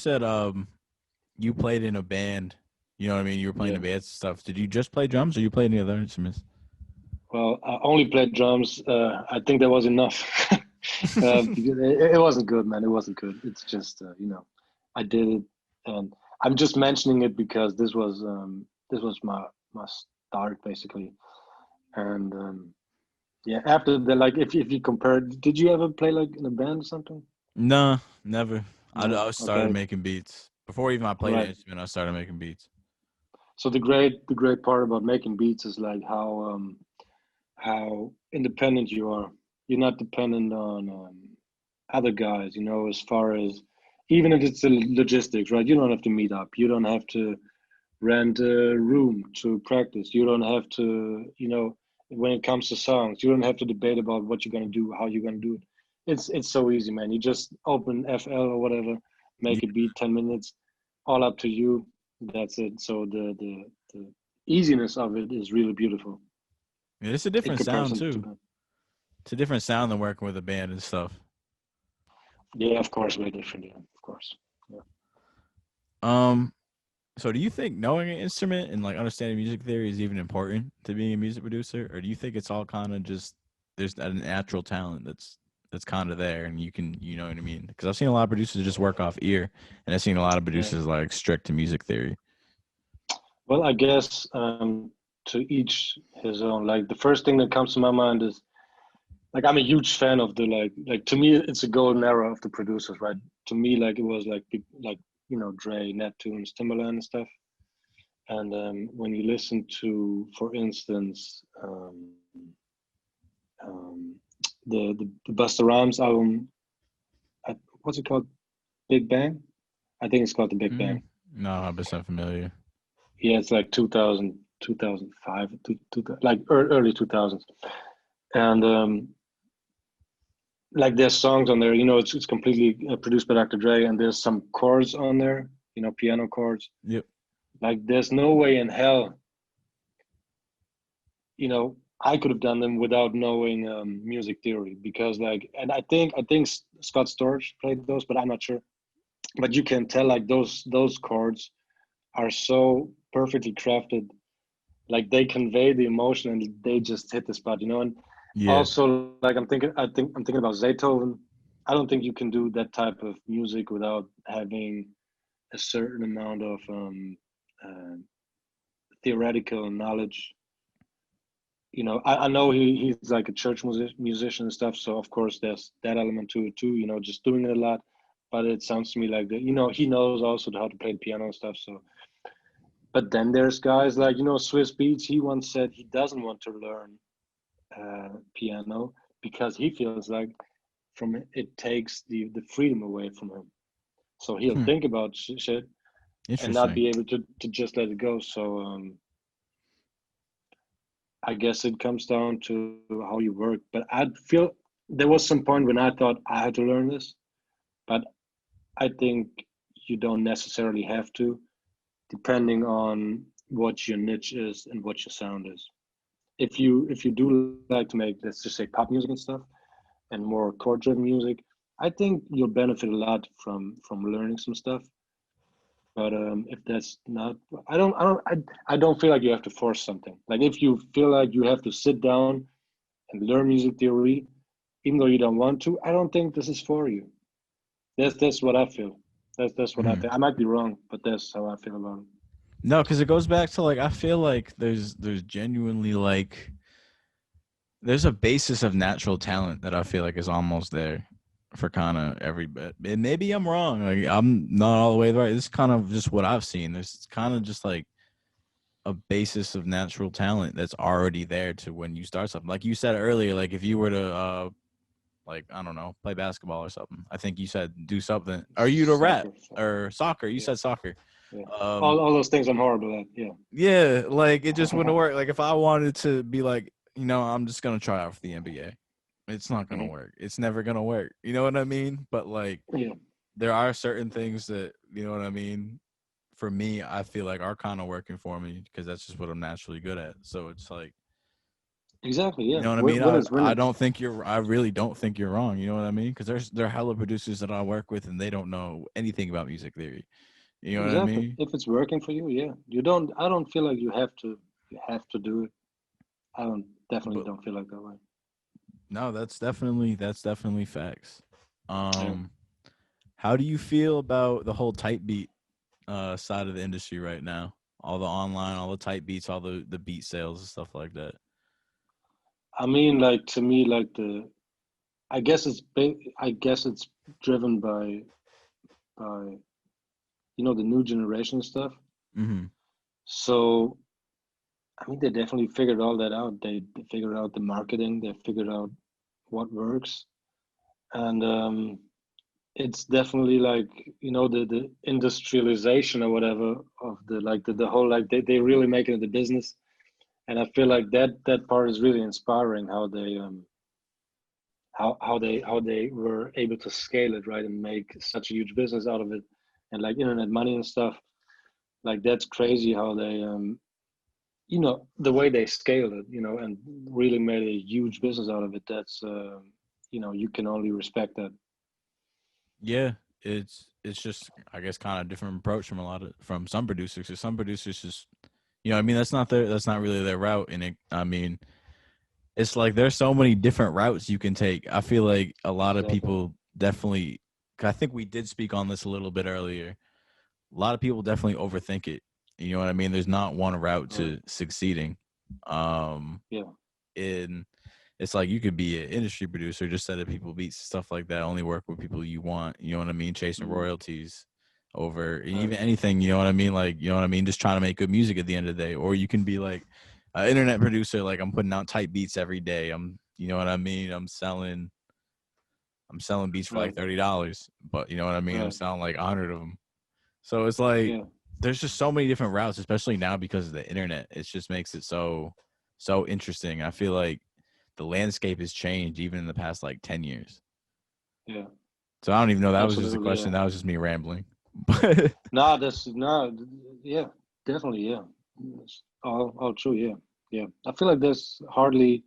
said you played in a band. You know what I mean? You were playing Yeah. the bands and stuff. Did you just play drums or you play any other instruments? Well, I only played drums. I think that was enough. Because it wasn't good, man. It wasn't good. It's just, I did it, and I'm just mentioning it because this was my start basically, and yeah. After that, like if you compare, did you ever play like in a band or something? No, never. No. I started Okay. making beats before even I played an Right. instrument. I started making beats. So the great part about making beats is like how independent you are. You're not dependent on other guys, as far as even if it's the logistics, right? You don't have to meet up. You don't have to rent a room to practice. You don't have to, when it comes to songs, you don't have to debate about what you're gonna do, how you're gonna do it. It's so easy, man. You just open FL or whatever, Yeah, make a beat, 10 minutes, all up to you. That's it. So the easiness of it is really beautiful it's a in different sound comparison to too. band. It's a different sound than working with a band and stuff. Yeah, of course, way different. Yeah, of course. Yeah. Um, so do you think knowing an instrument and like understanding music theory is even important to being a music producer, or do you think it's all kind of just there's a natural talent that's kind of there and you know what I mean? Because I've seen a lot of producers just work off ear, and I've seen a lot of Yeah. producers like strict to music theory. Well, I guess to each his own. Like the first thing that comes to my mind is like I'm a huge fan of the like to me it's a golden era of the producers, right? To me, like it was like Dre, Neptunes, Timbaland and stuff. And when you listen to, for instance, um, the Busta Rhymes album, what's it called? Big Bang. I think it's called the Big Mm, Bang. no, I'm just not familiar. Yeah, it's like 2000, 2005, like early 2000s. And like there's songs on there, it's completely produced by Dr. Dre, and there's some chords on there, piano chords. Yep. Like there's no way in hell, I could have done them without knowing music theory because and I think Scott Storch played those, but I'm not sure. But you can tell like those chords are so perfectly crafted, like they convey the emotion and they just hit the spot, and Yeah. also like I'm thinking about Beethoven. I don't think you can do that type of music without having a certain amount of uh, theoretical knowledge. I know he's like a church musician and stuff, so of course there's that element to it too, just doing it a lot. But it sounds to me like that, he knows also how to play the piano and stuff. So but then there's guys like, Swiss Beats. He once said he doesn't want to learn piano because he feels like from it takes the freedom away from him. So he'll Hmm. think about shit and not Interesting. be able to just let it go. So I guess it comes down to how you work. But I feel there was some point when I thought I had to learn this, but I think you don't necessarily have to, depending on what your niche is and what your sound is. If you do like to make, let's just say, pop music and stuff and more chord driven music, I think you'll benefit a lot from learning some stuff. But if that's not, I don't feel like you have to force something. Like if you feel like you have to sit down and learn music theory, even though you don't want to, I don't think this is for you. That's what I feel. That's what I Hmm. think. I might be wrong, but that's how I feel about it. No, because it goes back to like I feel like there's genuinely like there's a basis of natural talent that I feel like is almost there for kind of every bit. And maybe I'm wrong. Like I'm not all the way right. This is kind of just what I've seen. There's kind of just like a basis of natural talent that's already there to when you start something. Like you said earlier, like if you were to like I don't know, play basketball or something. I think you said do something. Are you to rap Soccer, soccer. or soccer? You Yeah, said soccer. yeah. Um All those things I'm horrible at. Yeah. yeah, like it just wouldn't work. Like if I wanted to be like, I'm just gonna try out for the NBA. It's not gonna Mhm. work. It's never gonna work. You know what I mean? But like Yeah. there are certain things that you know what I mean. For me, I feel like are kind of working for me because that's just what I'm naturally good at. So it's like Exactly. You Yeah. know what I mean? Winners, I winners. don't think I really don't think you're wrong. You know what I mean? Because there are hella producers that I work with and they don't know anything about music theory. You know what I Exactly. mean? If it's working for you, yeah. You don't. I don't feel like you have to. You have to do it. I don't. Definitely But don't feel like that way. no, that's definitely facts. Yeah. Um, how do you feel about the whole type beat side of the industry right now? All the online, all the type beats, all the beat sales and stuff like that. I mean, like to me, like the. I guess it's. I guess it's driven by the new generation stuff. Mm-hmm. So I mean, they definitely figured all that out. They figured out the marketing. They figured out what works, and it's definitely like the industrialization or whatever of the whole like they really make it the business. And I feel like that part is really inspiring how they how they were able to scale it, right, and make such a huge business out of it, and like internet money and stuff. Like that's crazy how they the way they scaled it, and really made a huge business out of it. That's you can only respect that. Yeah, it's just I guess kind of different approach from some producers. 'Cause some producers just I mean that's not really their route. And I mean it's like there's so many different routes you can take. I feel like a lot of Exactly. people definitely. 'Cause I think we did speak on this a little bit earlier. A lot of people definitely overthink it. You know what I mean? There's not one route Right. to succeeding. Um, Yeah. in it's like you could be an industry producer, just set up people beats, stuff like that. Only work with people you want. You know what I mean? Chasing Mhm. royalties over Right. even anything. You know what I mean? Like you know what I mean? Just trying to make good music at the end of the day. Or you can be like an internet producer. Like I'm putting out tight beats every day. You know what I mean? I'm selling beats for like Right. $30, but you know what I mean? I'm Right. selling like 100 of them. So it's like Yeah. there's just so many different routes, especially now because of the internet. It just makes it so interesting. I feel like the landscape has changed even in the past like 10 years. Yeah. So I don't even know. That was just a Absolutely. Yeah. question. That was just me rambling. But No, that's no. Yeah. Definitely. Yeah. It's all true. Yeah. Yeah. I feel like there's hardly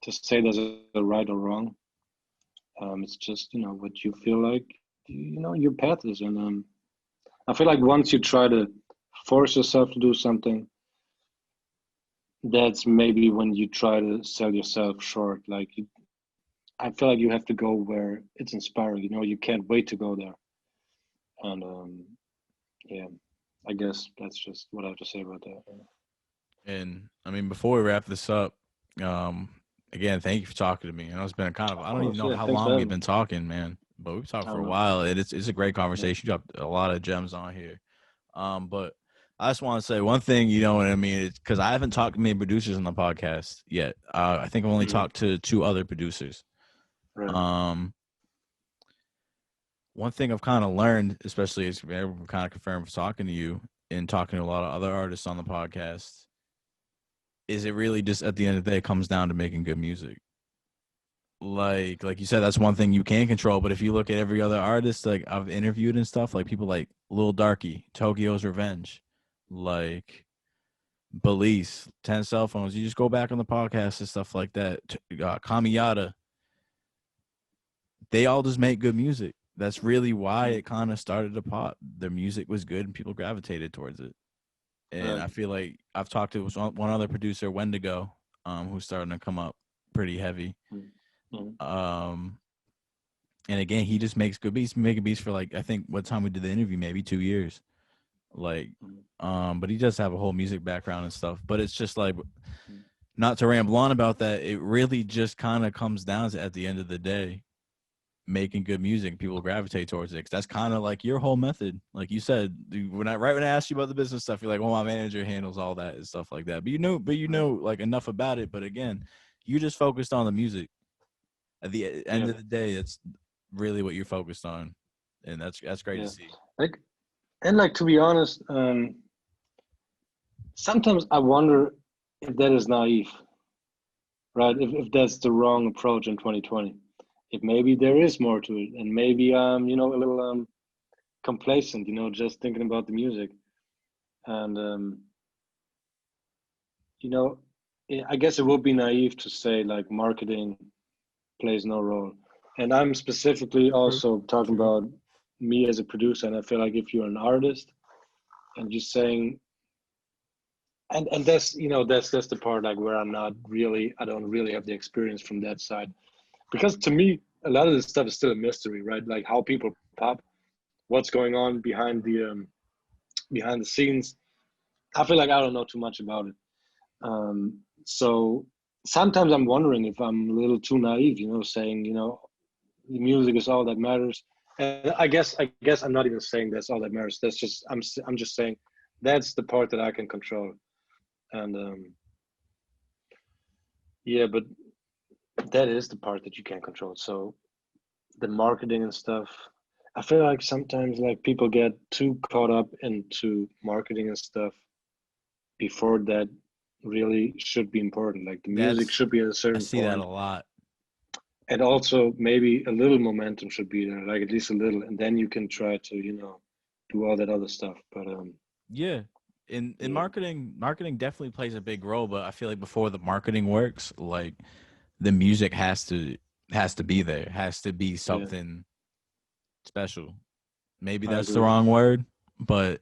to say there's a right or wrong. It's just what you feel like. Your path is, and I feel like once you try to force yourself to do something, that's maybe when you try to sell yourself short. Like I feel like you have to go where it's inspiring. You can't wait to go there. And yeah, I guess that's just what I have to say about that. and I mean, before we wrap this up, um, again, thank you for talking to me. I know it's been Of I don't even course, know yeah. how Thanks for long we've having me. been talking, man. But we've talked I for don't a know. while. It's a great Yeah. conversation. You dropped a lot of gems on here. But I just want to say one thing, you know what I mean? It's because I haven't talked to many producers on the podcast yet. I think I've only Hmm. talked to two other producers. Right. Um, one thing I've kind of learned, especially as kind of confirmed talking to you and talking to a lot of other artists on the podcast, is it really just at the end of the day it comes down to making good music. Like you said, that's one thing you can control. But if you look at every other artist like I've interviewed and stuff, like people like Lil Darky, Tokyo's Revenge, like Belize, 10 Cell Phones. You just go back on the podcast and stuff like that. Kamiyata, they all just make good music. That's really why Hmm. it kind of started to pop. Their music was good and people gravitated towards it. And Right. I feel like I've talked to one other producer, Wendigo, who's starting to come up pretty heavy. Hmm. Hmm. Um, and again, he just makes good beats, making beats for like I think what time we did the interview, maybe 2 years. Like, Hmm. but he does have a whole music background and stuff. But it's just like Hmm. not to ramble on about that. It really just kind of comes down to at the end of the day, making good music. People gravitate towards it. 'Cause that's kind of like your whole method. Like you said, when I asked you about the business stuff, you're like, well, my manager handles all that and stuff like that. But you Right. know like enough about it. But again, you just focused on the music. At the end Yeah. of the day, it's really what you're focused on, and that's great to Yeah. see. Like and like to be honest, sometimes I wonder if that is naive, right? If that's the wrong approach in 2020. If maybe there is more to it, and maybe a little complacent, just thinking about the music. And you know, I guess it would be naive to say like marketing plays no role. And I'm specifically True. also talking True. about me as a producer. And I feel like if you're an artist and you're saying, and that's that's the part like where I don't really have the experience from that side, because to me a lot of this stuff is still a mystery, right? Like how people pop, what's going on behind the scenes. I feel like I don't know too much about it. So sometimes I'm wondering if I'm a little too naive, saying, the music is all that matters. And I guess I'm not even saying that's all that matters. That's just I'm just saying that's the part that I can control. And yeah, but that is the part that you can control. So the marketing and stuff, I feel like sometimes like people get too caught up into marketing and stuff before that really should be important. Like the music That's should be at a I certain see that a point, lot. and also maybe a little momentum should be there, like at least a little, and then you can try to, do all that other stuff. But Yeah. In yeah, marketing definitely plays a big role, but I feel like before the marketing works, like the music has to be there, has to be yeah, something special. Maybe I that's the agree. wrong word, but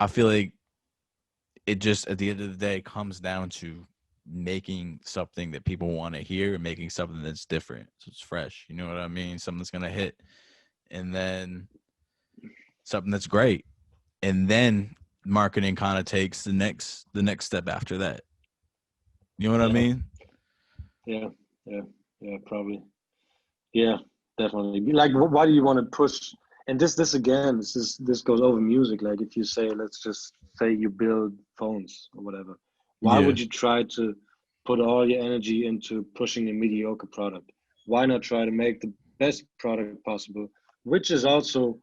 I feel like it just at the end of the day comes down to making something that people want to hear and making something that's different. So it's fresh. You know what I mean? Something that's gonna hit. And then something that's great. And then marketing kind of takes the next step after that. You know what I Yeah, mean? yeah, yeah, yeah, probably. Yeah, definitely. Like, why do you want to push? And this again, this goes over music. Like, if you say, let's just say you build phones or whatever, why Yeah, would you try to put all your energy into pushing a mediocre product? Why not try to make the best product possible? Which is also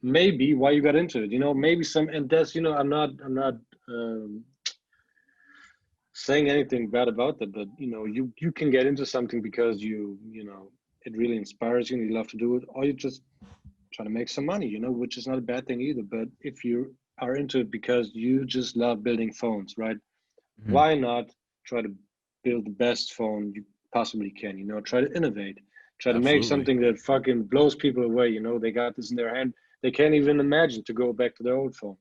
maybe why you got into it. Maybe and that's I'm not um, saying anything bad about that, but you can get into something because it really inspires you and you love to do it, or you just try to make some money, which is not a bad thing either. But if you are into it because you just love building phones, right? hmm, Why not try to build the best phone you possibly can? Try to innovate, try to make absolutely. something that fucking blows people away. They got this in their hand, they can't even imagine to go back to their old phone,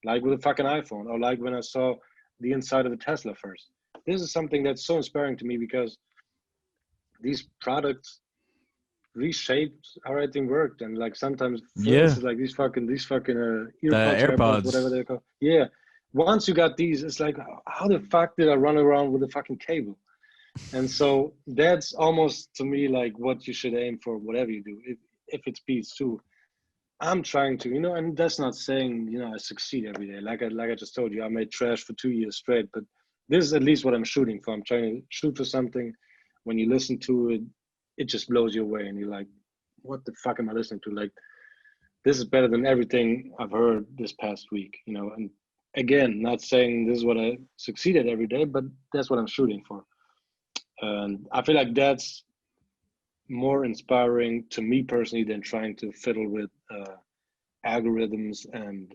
like with a fucking iPhone, or like when I saw the inside of a Tesla first. This is something that's so inspiring to me because these products reshaped how everything worked. And like sometimes, for Yeah, instance, like these fucking the earpods or AirPods, whatever AirPods. they're called. Yeah. Once you got these, it's like, how the fuck did I run around with a fucking cable? And so that's almost to me like what you should aim for, whatever you do. If it's beats too, I'm trying to, and that's not saying, I succeed every day. Like I just told you, I made trash for 2 years straight, but this is at least what I'm shooting for. I'm trying to shoot for something. When you listen to it, it just blows you away, and you're like, "What the fuck am I listening to?" Like, this is better than everything I've heard this past week. And again, not saying this is what I succeed at every day, but that's what I'm shooting for. And I feel like that's more inspiring to me personally than trying to fiddle with algorithms. And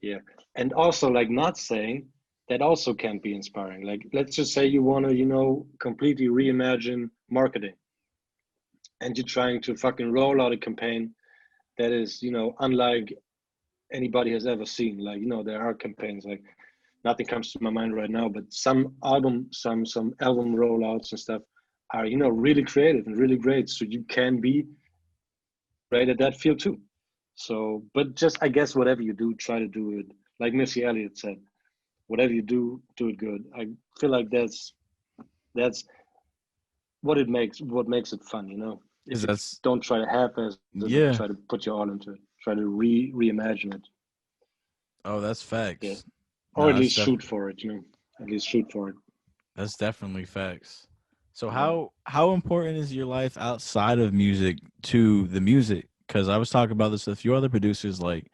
yeah, and also like not saying that also can be inspiring. Like, let's just say you want to completely reimagine marketing, and you're trying to fucking roll out a campaign that is unlike anybody has ever seen. Like, there are campaigns, like, nothing comes to my mind right now, but some album rollouts and stuff are really creative and really great, so you can be great at that field too. So, but just, I guess, whatever you do, try to do it like Missy Elliott said, whatever you do it good. I feel like that's what makes it fun. Cause If you that's don't try to half-ass it, but yeah. try to put your all into it, try to reimagine it. Oh, that's Yeah, facts. or No, at least shoot for it. At least shoot for it. that's definitely facts. So Yeah. how important is your life outside of music to the music? Because I was talking about this with a few other producers. Like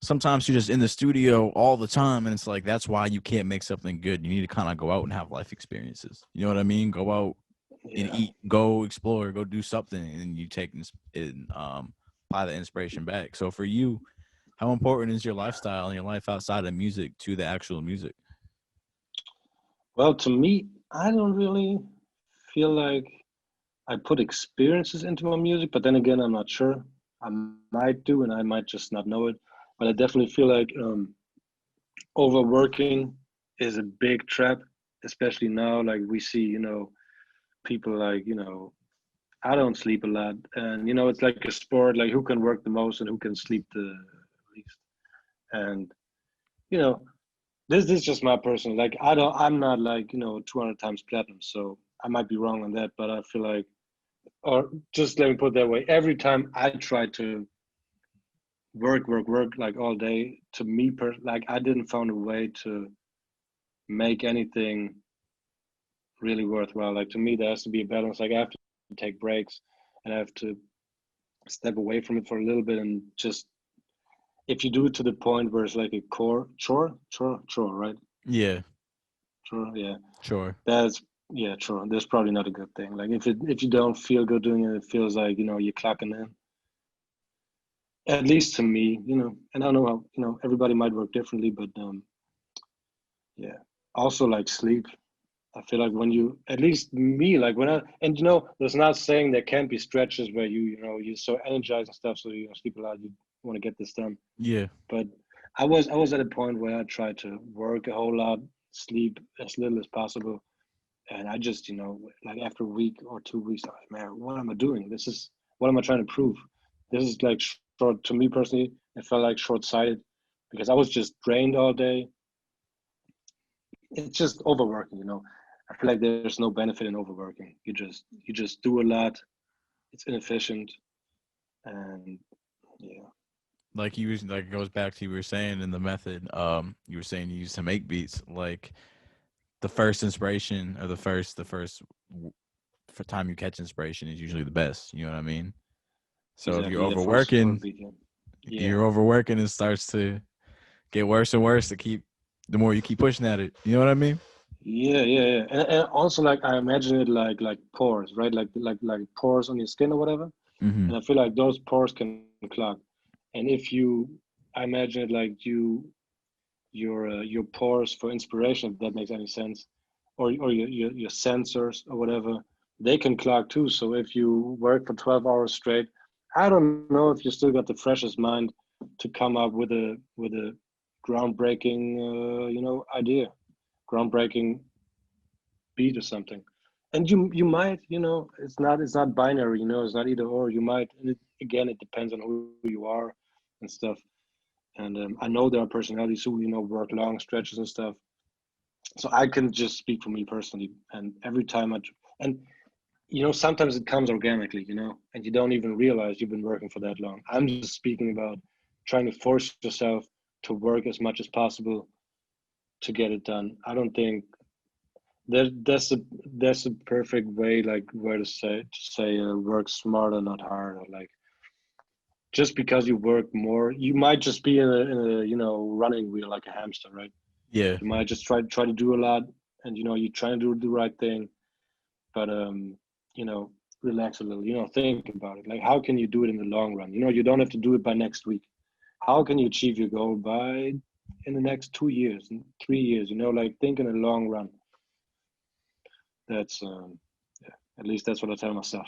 sometimes you're just in the studio all the time, and it's like that's why you can't make something good. You need to kind of go out and have life experiences. You know what I mean? Go out and Yeah. eat, go explore, go do something, and you take and apply the inspiration back. So for you, how important is your lifestyle and your life outside of music to the actual music? Well, to me, I don't really feel like I put experiences into my music, but then again, I'm not sure. I might do, and I might just not know it. But I definitely feel like overworking is a big trap, especially now. Like we see, people like, I don't sleep a lot, and it's like a sport. Like who can work the most and who can sleep the least. And you know, this is just my personal. Like I'm not like 200 times platinum, so I might be wrong on that. But I feel like, or just let me put it that way. Every time I try to work like all day, to me, like I didn't find a way to make anything really worthwhile. Like to me, there has to be a balance. Like I have to take breaks, and I have to step away from it for a little bit, and just if you do it to the point where it's like a core chore, right? Yeah, Chore, yeah. sure. That's yeah, chore. That's probably not a good thing. Like if you don't feel good doing it, it feels like you're clocking in. At least to me, and I don't know how everybody might work differently, but yeah. Also like sleep. I feel like when you, at least me, like when I, and there's not saying there can't be stretches where you're so energized and stuff, so you sleep a lot, you want to get this done. Yeah, But I was at a point where I tried to work a whole lot, sleep as little as possible, and I just like after a week or 2 weeks, I'm like, man, what am I doing? What am I trying to prove? This is like short to me personally. It felt like short-sighted because I was just drained all day. It's just overworking. I feel like there's no benefit in overworking. You just do a lot. It's inefficient, and yeah, like you was like it goes back to you were saying in the method. You were saying you used to make beats. Like the first inspiration or the first for time you catch inspiration is usually the best. You know what I mean? So if you're exactly. Yeah, for a overworking, video. Yeah, you're overworking, it starts to get worse and worse. To keep the more you keep pushing at it. You know what I mean? yeah. And also like I imagine it like pores, right? Like pores on your skin or whatever. Mm-hmm. And I feel like those pores can clog. And I imagine it like your pores for inspiration, if that makes any sense, or your sensors or whatever, they can clog too. So if you work for 12 hours straight, I don't know if you still got the freshest mind to come up with a groundbreaking idea, groundbreaking beat or something. And you might, it's not binary, it's not either or. You might, and again, it depends on who you are and stuff. And I know there are personalities who work long stretches and stuff. So I can just speak for me personally. And every time and sometimes it comes organically, and you don't even realize you've been working for that long. I'm just speaking about trying to force yourself to work as much as possible to get it done. I don't think that's a perfect way, like where to say work smarter, not harder. Like just because you work more, you might just be in a running wheel like a hamster, right? Yeah. You might just try to do a lot, and you're trying to do the right thing, but you know, relax a little. Think about it. Like how can you do it in the long run? You don't have to do it by next week. How can you achieve your goal by in the next 2 years and 3 years? Like think in the long run. That's yeah, at least that's what I tell myself.